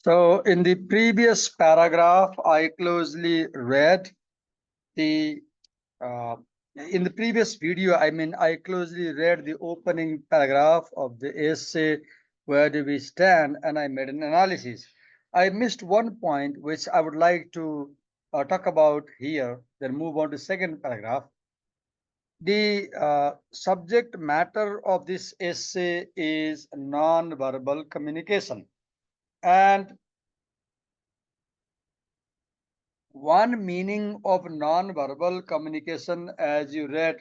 So in the previous paragraph, I closely read the uh, in the previous video, I closely read the opening paragraph of the essay, Where Do We Stand? And I made an analysis. I missed one point which I would like to talk about here, then move on to second paragraph. The subject matter of this essay is non-verbal communication. And one meaning of non-verbal communication, as you read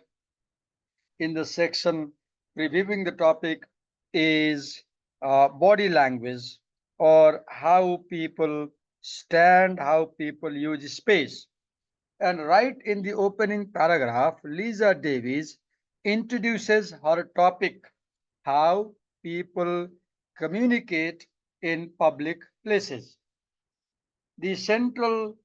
in the section reviewing the topic, is body language, or how people stand, how people use space. And right in the opening paragraph, Lisa Davis introduces her topic, how people communicate in public places. The central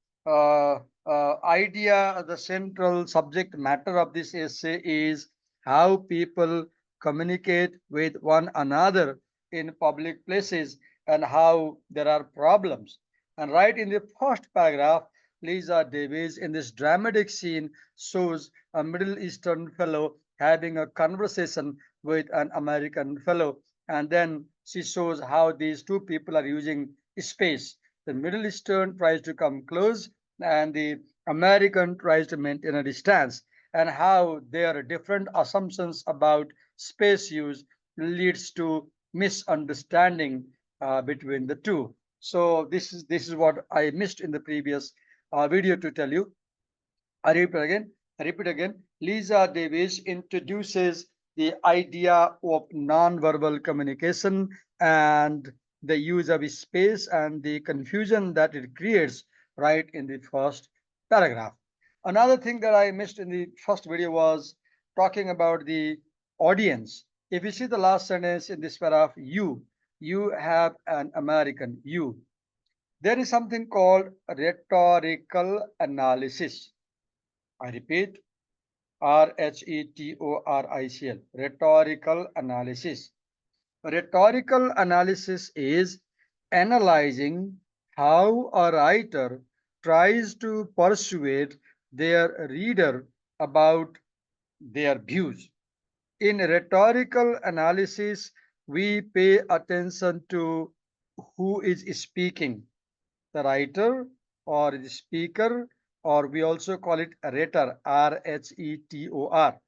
idea, the central subject matter of this essay is how people communicate with one another in public places and how there are problems. And right in the first paragraph, Lisa Davis, in this dramatic scene, shows a Middle Eastern fellow having a conversation with an American fellow. And then she shows how these two people are using space. The Middle Eastern tries to come close, and the American tries to maintain a distance, and how their different assumptions about space use leads to misunderstanding between the two. So this is what I missed in the previous video to tell you. I repeat again. I repeat again. Lisa Davis introduces the idea of non-verbal communication and the use of space and the confusion that it creates right in the first paragraph. Another thing that I missed in the first video was talking about the audience. If you see the last sentence in this paragraph, you have an American, you. There is something called rhetorical analysis. I repeat, rhetorical, rhetorical analysis. Rhetorical analysis is analyzing how a writer tries to persuade their reader about their views. In rhetorical analysis, we pay attention to who is speaking, the writer or the speaker, or we also call it a rhetor, Rhetor.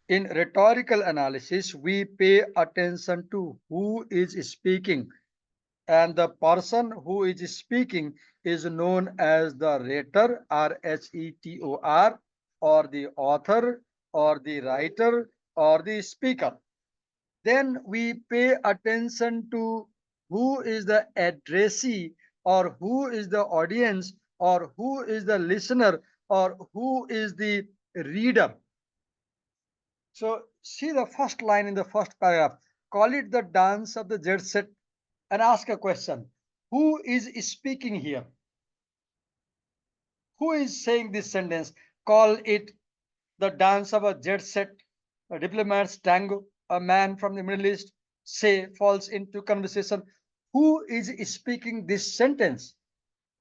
In rhetorical analysis, we pay attention to who is speaking, and the person who is speaking is known as the rhetor, Rhetor, or the author, or the writer, or the speaker. Then we pay attention to who is the addressee, or who is the audience, or who is the listener, or who is the reader. So see the first line in the first paragraph. Call it the dance of the jet set and ask a question. Who is speaking here? Who is saying this sentence? Call it the dance of a jet set, a diplomat's tango, a man from the Middle East, say, falls into conversation. Who is speaking this sentence?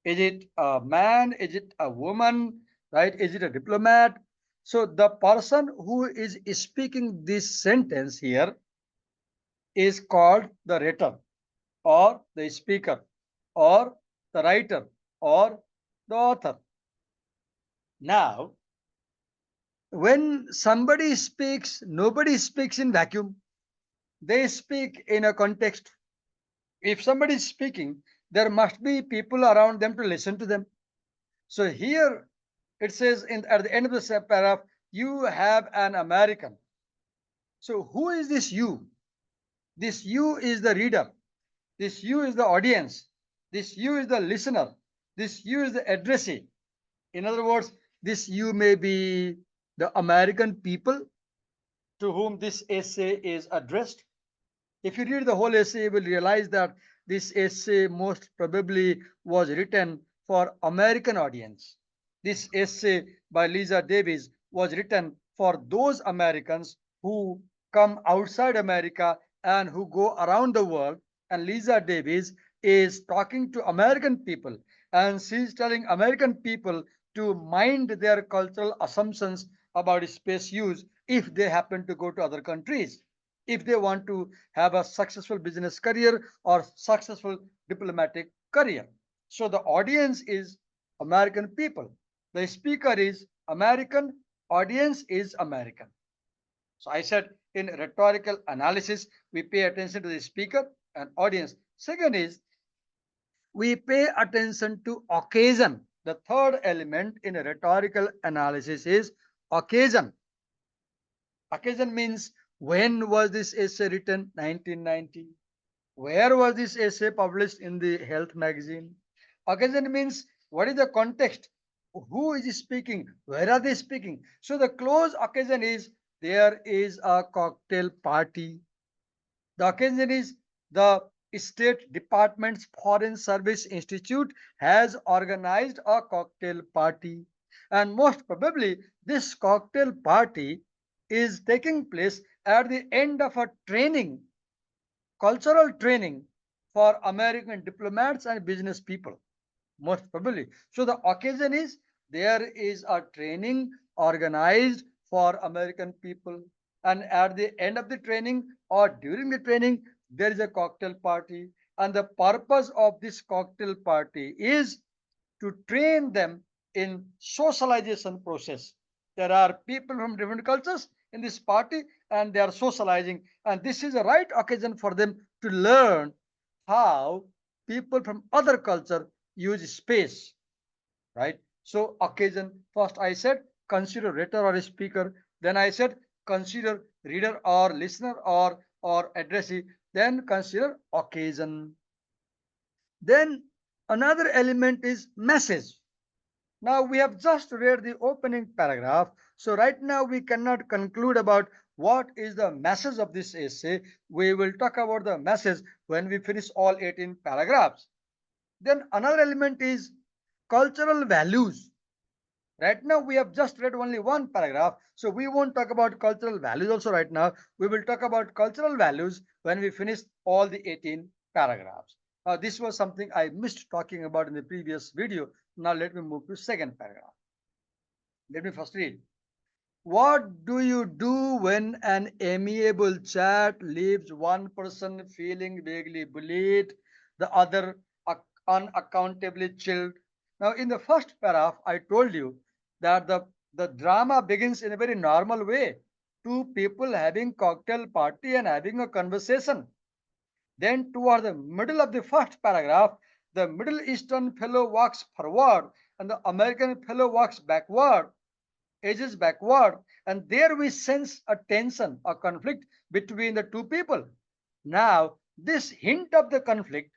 Is it a man? Is it a woman? Right? Is it a diplomat? So the person who is speaking this sentence here is called the rhetor, or the speaker, or the writer, or the author. Now, when somebody speaks, nobody speaks in vacuum. They speak in a context. If somebody is speaking, there must be people around them to listen to them. So here it says at the end of the paragraph, you have an American. So who is this you? This you is the reader. This you is the audience. This you is the listener. This you is the addressee. In other words, this you may be the American people to whom this essay is addressed. If you read the whole essay, you will realize that this essay most probably was written for American audience. This essay by Lisa Davis was written for those Americans who come outside America and who go around the world. And Lisa Davis is talking to American people, and she is telling American people to mind their cultural assumptions about space use if they happen to go to other countries, if they want to have a successful business career or successful diplomatic career. So the audience is American people. The speaker is American, audience is American. So I said in rhetorical analysis, we pay attention to the speaker and audience. Second is we pay attention to occasion. The third element in a rhetorical analysis is occasion. Occasion means when was this essay written? 1990. Where was this essay published? In the health magazine. Occasion means what is the context? Who is speaking? Where are they speaking? So the close occasion is there is a cocktail party. The occasion is the State Department's Foreign Service Institute has organized a cocktail party. And most probably, this cocktail party is taking place at the end of a training, cultural training for American diplomats and business people. Most probably. So the occasion is there is a training organized for American people, and at the end of the training or during the training, there is a cocktail party. And the purpose of this cocktail party is to train them in socialization process. There are people from different cultures in this party and they are socializing, and this is a right occasion for them to learn how people from other culture use space, right? So occasion, first I said consider rhetor or speaker, then I said consider reader or listener or addressee, then consider occasion. Then another element is message. Now we have just read the opening paragraph, so right now we cannot conclude about what is the message of this essay. We will talk about the message when we finish all 18 paragraphs. Then another element is cultural values. Right now we have just read only one paragraph, so we won't talk about cultural values also right now. We will talk about cultural values when we finish all the 18 paragraphs. This was something I missed talking about in the previous video. Now let me move to second paragraph. Let me first read. What do you do when an amiable chat leaves one person feeling vaguely bullied, the other unaccountably chilled? Now, in the first paragraph, I told you that the drama begins in a very normal way. Two people having cocktail party and having a conversation. Then, toward the middle of the first paragraph, the Middle Eastern fellow walks forward and the American fellow walks backward, edges backward, and there we sense a tension, a conflict between the two people. Now, this hint of the conflict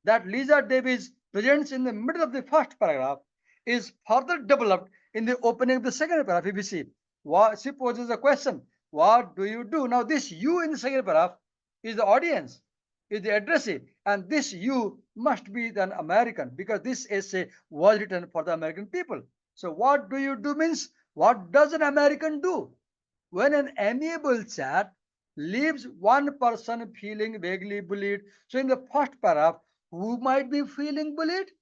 that Lisa Davis presents in the middle of the first paragraph is further developed in the opening of the second paragraph. If you see, she poses a question, what do you do? Now, this you in the second paragraph is the audience, is the addressee, and this you must be an American because this essay was written for the American people. So, what do you do means what does an American do when an amiable chat leaves one person feeling vaguely bullied? So, in the first paragraph, who might be feeling bullied?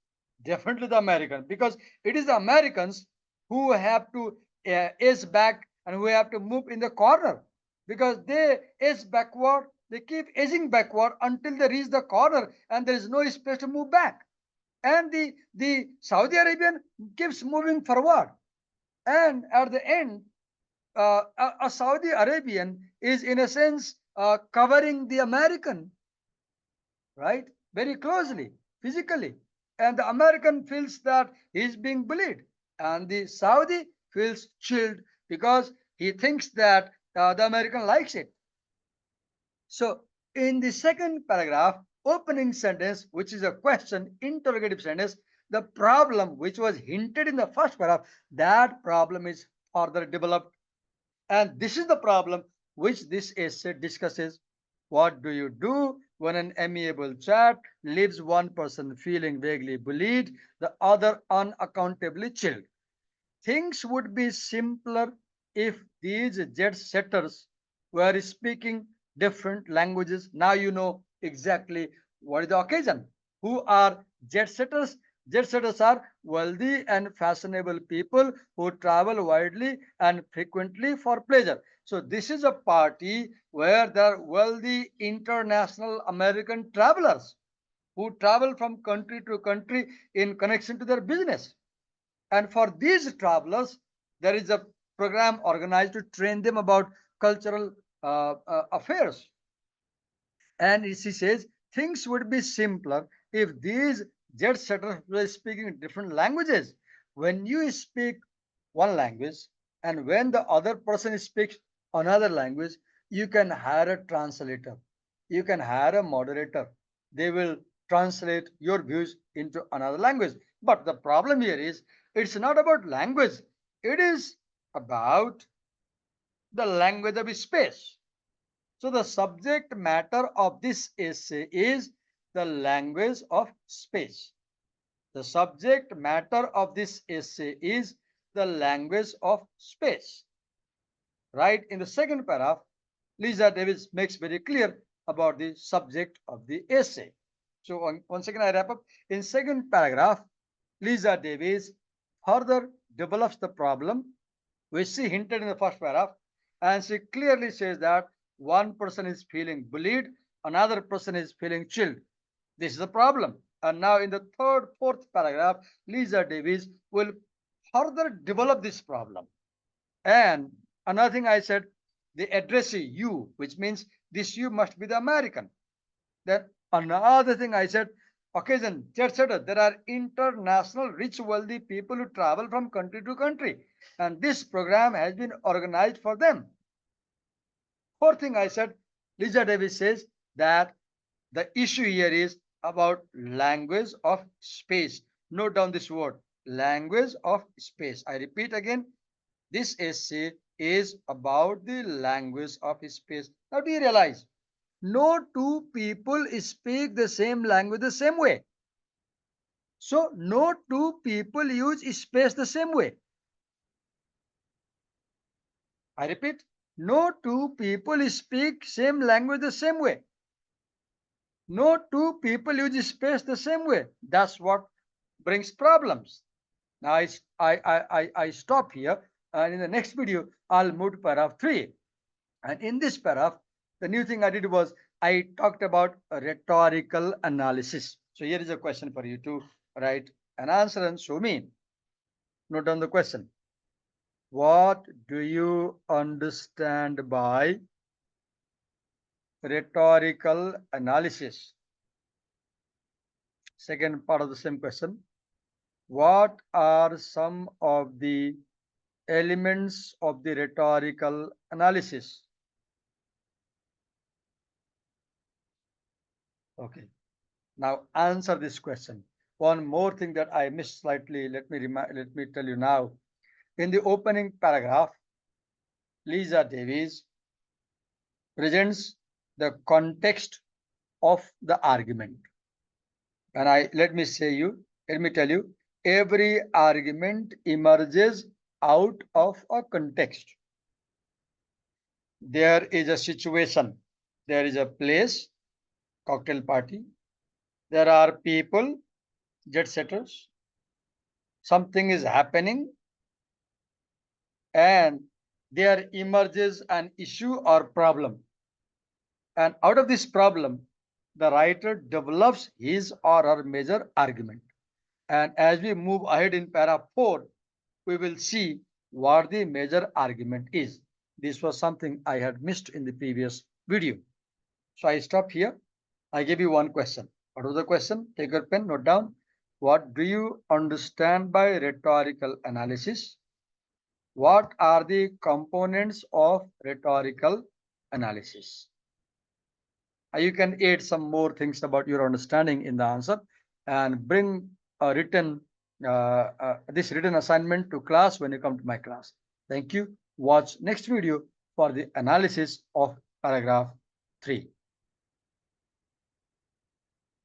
Definitely the American, because it is the Americans who have to edge back and who have to move in the corner because they edge backward, they keep edging backward until they reach the corner and there is no space to move back. And the Saudi Arabian keeps moving forward. And at the end, a Saudi Arabian is in a sense covering the American, right? Very closely, physically. And the American feels that he's being bullied. And the Saudi feels chilled because he thinks that the American likes it. So, in the second paragraph, opening sentence, which is a question, interrogative sentence, the problem which was hinted in the first paragraph, that problem is further developed. And this is the problem which this essay discusses. What do you do when an amiable chat leaves one person feeling vaguely bullied, the other unaccountably chilled? Things would be simpler if these jet setters were speaking different languages. Now you know exactly what is the occasion. Who are jet setters? Jet setters are wealthy and fashionable people who travel widely and frequently for pleasure. So this is a party where there are wealthy international American travelers who travel from country to country in connection to their business. And for these travelers, there is a program organized to train them about cultural affairs. And she says things would be simpler if these jet setters were speaking different languages. When you speak one language and when the other person speaks another language, you can hire a translator. You can hire a moderator. They will translate your views into another language. But the problem here is it's not about language. It is about the language of space. So the subject matter of this essay is the language of space. The subject matter of this essay is the language of space. Right in the second paragraph, Lisa Davis makes very clear about the subject of the essay. So once again, I wrap up. In second paragraph, Lisa Davis further develops the problem which she hinted in the first paragraph, and she clearly says that one person is feeling bullied, another person is feeling chilled. This is the problem. And now in the third, fourth paragraph, Lisa Davis will further develop this problem. And another thing I said, the addressee you, which means this you must be the American. Then another thing I said, occasion, etc. There are international rich wealthy people who travel from country to country, and this program has been organized for them. Fourth thing I said, Lisa Davis says that the issue here is about language of space. Note down this word, language of space. I repeat again, this essay is about the language of space. Now do you realize no two people speak the same language the same way? So no two people use space the same way. I repeat, no two people speak same language the same way. No two people use space the same way. That's what brings problems. Now I stop here, and in the next video I'll move to paragraph 3. And in this paragraph, the new thing I did was I talked about a rhetorical analysis. So here is a question for you to write an answer and show me. Note down the question. What do you understand by rhetorical analysis? Second part of the same question. What are some of the elements of the rhetorical analysis? Okay. Now answer this question. One more thing that I missed slightly, let me tell you now. In the opening paragraph, Lisa Davis presents the context of the argument. And let me tell you, every argument emerges out of a context. There is a situation, there is a place, cocktail party, there are people, jet setters, something is happening, and there emerges an issue or problem. And out of this problem, the writer develops his or her major argument. And as we move ahead in paragraph 4, we will see what the major argument is. This was something I had missed in the previous video. So I stop here. I give you one question. What was the question? Take your pen, note down. What do you understand by rhetorical analysis? What are the components of rhetorical analysis? You can add some more things about your understanding in the answer and bring a this written assignment to class when you come to my class. Thank you. Watch next video for the analysis of paragraph 3.